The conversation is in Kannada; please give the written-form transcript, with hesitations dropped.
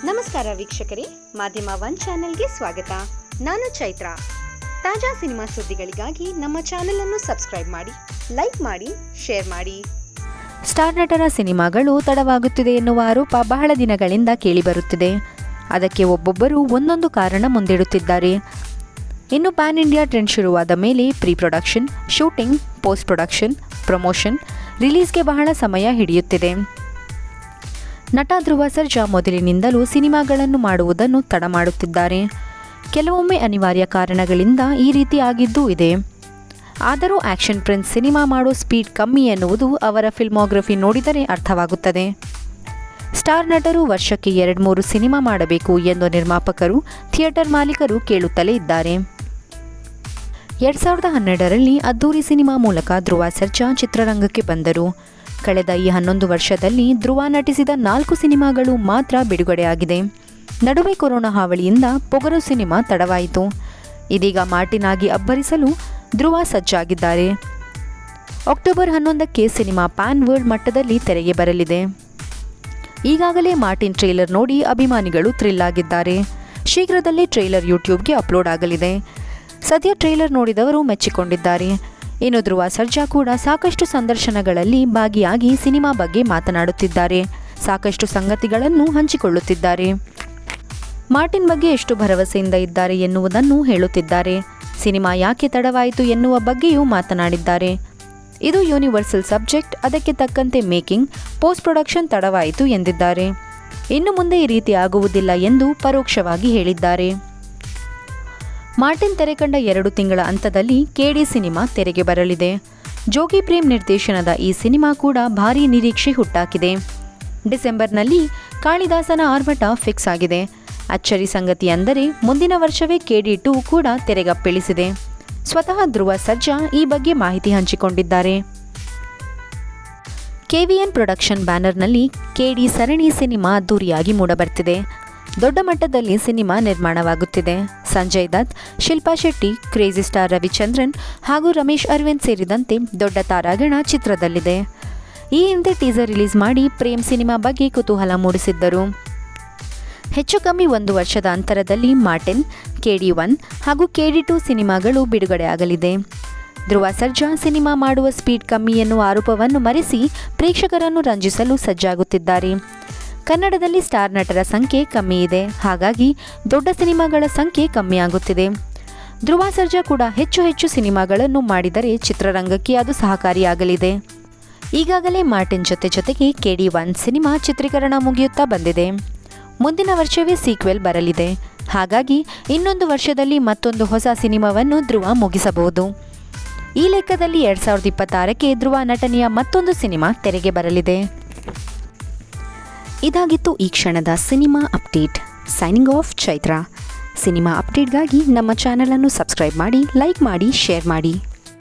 ನಮಸ್ಕಾರ ವೀಕ್ಷಕರೇ, ಮಾಧ್ಯಮ ಒನ್ ಚಾನೆಲ್ಗೆ ಸ್ವಾಗತ. ನಾನು ಚೈತ್ರ. ತಾಜಾ ಸಿನಿಮಾ ಸುದ್ದಿಗಳಿಗಾಗಿ ನಮ್ಮ ಚಾನೆಲ್ ಅನ್ನು ಸಬ್ಸ್ಕ್ರೈಬ್ ಮಾಡಿ, ಲೈಕ್ ಮಾಡಿ, ಶೇರ್ ಮಾಡಿ. ಸ್ಟಾರ್ ನಟರ ಸಿನಿಮಾಗಳು ತಡವಾಗುತ್ತಿದೆ ಎನ್ನುವ ಆರೋಪ ಬಹಳ ದಿನಗಳಿಂದ ಕೇಳಿಬರುತ್ತಿದೆ. ಅದಕ್ಕೆ ಒಬ್ಬೊಬ್ಬರು ಒಂದೊಂದು ಕಾರಣ ಮುಂದಿಡುತ್ತಿದ್ದಾರೆ. ಇನ್ನು ಪ್ಯಾನ್ ಇಂಡಿಯಾ ಟ್ರೆಂಡ್ ಶುರುವಾದ ಮೇಲೆ pre production, shooting, post production, promotion, ರಿಲೀಸ್ಗೆ ಬಹಳ ಸಮಯ ಹಿಡಿಯುತ್ತಿದೆ. ನಟ ಧ್ರುವ ಸರ್ಜಾ ಮೊದಲಿನಿಂದಲೂ ಸಿನಿಮಾಗಳನ್ನು ಮಾಡುವುದನ್ನು ತಡ ಮಾಡುತ್ತಿದ್ದಾರೆ. ಕೆಲವೊಮ್ಮೆ ಅನಿವಾರ್ಯ ಕಾರಣಗಳಿಂದ ಈ ರೀತಿ ಆಗಿದ್ದೂ ಇದೆ. ಆದರೂ ಆಕ್ಷನ್ ಪ್ರಿನ್ಸ್ ಸಿನಿಮಾ ಮಾಡೋ ಸ್ಪೀಡ್ ಕಮ್ಮಿ ಎನ್ನುವುದು ಅವರ ಫಿಲ್ಮೋಗ್ರಫಿ ನೋಡಿದರೆ ಅರ್ಥವಾಗುತ್ತದೆ. ಸ್ಟಾರ್ ನಟರು ವರ್ಷಕ್ಕೆ 2-3 ಸಿನಿಮಾ ಮಾಡಬೇಕು ಎಂದು ನಿರ್ಮಾಪಕರು, ಥಿಯೇಟರ್ ಮಾಲೀಕರು ಕೇಳುತ್ತಲೇ ಇದ್ದಾರೆ. 2012ರಲ್ಲಿ ಅದ್ದೂರಿ ಸಿನಿಮಾ ಮೂಲಕ ಧ್ರುವ ಸರ್ಜಾ ಚಿತ್ರರಂಗಕ್ಕೆ ಬಂದರು. ಕಳೆದ ಈ 11 ವರ್ಷದಲ್ಲಿ ಧ್ರುವ ನಟಿಸಿದ 4 ಸಿನಿಮಾಗಳು ಮಾತ್ರ ಬಿಡುಗಡೆಯಾಗಿದೆ. ನಡುವೆ ಕೊರೋನಾ ಹಾವಳಿಯಿಂದ ಪೊಗರು ಸಿನಿಮಾ ತಡವಾಯಿತು. ಇದೀಗ ಮಾರ್ಟಿನ್ ಆಗಿ ಅಬ್ಬರಿಸಲು ಧ್ರುವ ಸಜ್ಜಾಗಿದ್ದಾರೆ. ಅಕ್ಟೋಬರ್ 11ಕ್ಕೆ ಸಿನಿಮಾ ಪ್ಯಾನ್ ವರ್ಲ್ಡ್ ಮಟ್ಟದಲ್ಲಿ ತೆರೆಗೆ ಬರಲಿದೆ. ಈಗಾಗಲೇ ಮಾರ್ಟಿನ್ ಟ್ರೇಲರ್ ನೋಡಿ ಅಭಿಮಾನಿಗಳು ಥ್ರಿಲ್ ಆಗಿದ್ದಾರೆ. ಶೀಘ್ರದಲ್ಲೇ ಟ್ರೇಲರ್ ಯೂಟ್ಯೂಬ್ಗೆ ಅಪ್ಲೋಡ್ ಆಗಲಿದೆ. ಸದ್ಯ ಟ್ರೇಲರ್ ನೋಡಿದವರು ಮೆಚ್ಚಿಕೊಂಡಿದ್ದಾರೆ. ಇನ್ನು ಧ್ರುವ ಸರ್ಜಾ ಕೂಡ ಸಾಕಷ್ಟು ಸಂದರ್ಶನಗಳಲ್ಲಿ ಭಾಗಿಯಾಗಿ ಸಿನಿಮಾ ಬಗ್ಗೆ ಮಾತನಾಡುತ್ತಿದ್ದಾರೆ. ಸಾಕಷ್ಟು ಸಂಗತಿಗಳನ್ನು ಹಂಚಿಕೊಳ್ಳುತ್ತಿದ್ದಾರೆ. ಮಾರ್ಟಿನ್ ಬಗ್ಗೆ ಎಷ್ಟು ಭರವಸೆಯಿಂದ ಇದ್ದಾರೆ ಎನ್ನುವುದನ್ನು ಹೇಳುತ್ತಿದ್ದಾರೆ. ಸಿನಿಮಾ ಯಾಕೆ ತಡವಾಯಿತು ಎನ್ನುವ ಬಗ್ಗೆಯೂ ಮಾತನಾಡಿದ್ದಾರೆ. ಇದು ಯೂನಿವರ್ಸಲ್ ಸಬ್ಜೆಕ್ಟ್, ಅದಕ್ಕೆ ತಕ್ಕಂತೆ ಮೇಕಿಂಗ್, ಪೋಸ್ಟ್ ಪ್ರೊಡಕ್ಷನ್ ತಡವಾಯಿತು ಎಂದಿದ್ದಾರೆ. ಇನ್ನು ಮುಂದೆ ಈ ರೀತಿ ಆಗುವುದಿಲ್ಲ ಎಂದು ಪರೋಕ್ಷವಾಗಿ ಹೇಳಿದ್ದಾರೆ. ಮಾರ್ಟಿನ್ ತೆರೆ ಕಂಡ 2 ತಿಂಗಳ ಅಂತದಲ್ಲಿ ಕೆಡಿ ಸಿನಿಮಾ ತೆರೆಗೆ ಬರಲಿದೆ. ಜೋಗಿ ಪ್ರೇಮ್ ನಿರ್ದೇಶನದ ಈ ಸಿನಿಮಾ ಕೂಡ ಭಾರೀ ನಿರೀಕ್ಷೆ ಹುಟ್ಟಾಕಿದೆ. ಡಿಸೆಂಬರ್ನಲ್ಲಿ ಕಾಳಿದಾಸನ ಆರ್ಭಟ ಫಿಕ್ಸ್ ಆಗಿದೆ. ಅಚ್ಚರಿ ಸಂಗತಿ ಅಂದರೆ ಮುಂದಿನ ವರ್ಷವೇ ಕೆಡಿ 2 ಕೂಡ ತೆರೆಗಪ್ಪಿಳಿಸಿದೆ. ಸ್ವತಃ ಧ್ರುವ ಸರ್ಜಾ ಈ ಬಗ್ಗೆ ಮಾಹಿತಿ ಹಂಚಿಕೊಂಡಿದ್ದಾರೆ. ಕೆವಿಎನ್ ಪ್ರೊಡಕ್ಷನ್ ಬ್ಯಾನರ್ನಲ್ಲಿ ಕೆಡಿ ಸರಣಿ ಸಿನಿಮಾ ಅದ್ದೂರಿಯಾಗಿ ಮೂಡಬರ್ತಿದೆ. ದೊಡ್ಡ ಮಟ್ಟದಲ್ಲಿ ಸಿನಿಮಾ ನಿರ್ಮಾಣವಾಗುತ್ತಿದೆ. ಸಂಜಯ್ ದತ್, ಶಿಲ್ಪಾ ಶೆಟ್ಟಿ, ಕ್ರೇಜಿ ಸ್ಟಾರ್ ರವಿಚಂದ್ರನ್ ಹಾಗೂ ರಮೇಶ್ ಅರವಿಂದ್ ಸೇರಿದಂತೆ ದೊಡ್ಡ ತಾರಾಗಣ ಚಿತ್ರದಲ್ಲಿದೆ. ಈ ಹಿಂದೆ ಟೀಸರ್ ರಿಲೀಸ್ ಮಾಡಿ ಪ್ರೇಮ್ ಸಿನಿಮಾ ಬಗ್ಗೆ ಕುತೂಹಲ ಮೂಡಿಸಿದ್ದರು. ಹೆಚ್ಚು ಕಮ್ಮಿ 1 ವರ್ಷದ ಅಂತರದಲ್ಲಿ ಮಾರ್ಟಿನ್, ಕೆಡಿ 1 ಹಾಗೂ ಕೆಡಿ 2 ಸಿನಿಮಾಗಳು ಬಿಡುಗಡೆಯಾಗಲಿದೆ. ಧ್ರುವ ಸರ್ಜಾ ಸಿನಿಮಾ ಮಾಡುವ ಸ್ಪೀಡ್ ಕಮ್ಮಿ ಎನ್ನುವ ಆರೋಪವನ್ನು ಮರೆಸಿ ಪ್ರೇಕ್ಷಕರನ್ನು ರಂಜಿಸಲು ಸಜ್ಜಾಗುತ್ತಿದ್ದಾರೆ. ಕನ್ನಡದಲ್ಲಿ ಸ್ಟಾರ್ ನಟರ ಸಂಖ್ಯೆ ಕಮ್ಮಿ ಇದೆ. ಹಾಗಾಗಿ ದೊಡ್ಡ ಸಿನಿಮಾಗಳ ಸಂಖ್ಯೆ ಕಮ್ಮಿಯಾಗುತ್ತಿದೆ. ಧ್ರುವ ಸರ್ಜಾ ಕೂಡ ಹೆಚ್ಚು ಸಿನಿಮಾಗಳನ್ನು ಮಾಡಿದರೆ ಚಿತ್ರರಂಗಕ್ಕೆ ಅದು ಸಹಕಾರಿಯಾಗಲಿದೆ. ಈಗಾಗಲೇ ಮಾರ್ಟಿನ್ ಜೊತೆಗೆ ಕೆಡಿ 1 ಸಿನಿಮಾ ಚಿತ್ರೀಕರಣ ಮುಗಿಯುತ್ತಾ ಬಂದಿದೆ. ಮುಂದಿನ ವರ್ಷವೇ ಸೀಕ್ವೆಲ್ ಬರಲಿದೆ. ಹಾಗಾಗಿ ಇನ್ನೊಂದು ವರ್ಷದಲ್ಲಿ ಮತ್ತೊಂದು ಹೊಸ ಸಿನಿಮಾವನ್ನು ಧ್ರುವ ಮುಗಿಸಬಹುದು. ಈ ಲೆಕ್ಕದಲ್ಲಿ 2026ಕ್ಕೆ ಧ್ರುವ ನಟನೆಯ ಮತ್ತೊಂದು ಸಿನಿಮಾ ತೆರೆಗೆ ಬರಲಿದೆ. ಇದಾಗಿತ್ತು ಈ ಕ್ಷಣದ cinema update. Signing off Chaitra. Cinema ಅಪ್ಡೇಟ್ಗಾಗಿ ನಮ್ಮ ಚಾನಲನ್ನು ಸಬ್ಸ್ಕ್ರೈಬ್ ಮಾಡಿ, ಲೈಕ್ ಮಾಡಿ, ಶೇರ್ ಮಾಡಿ.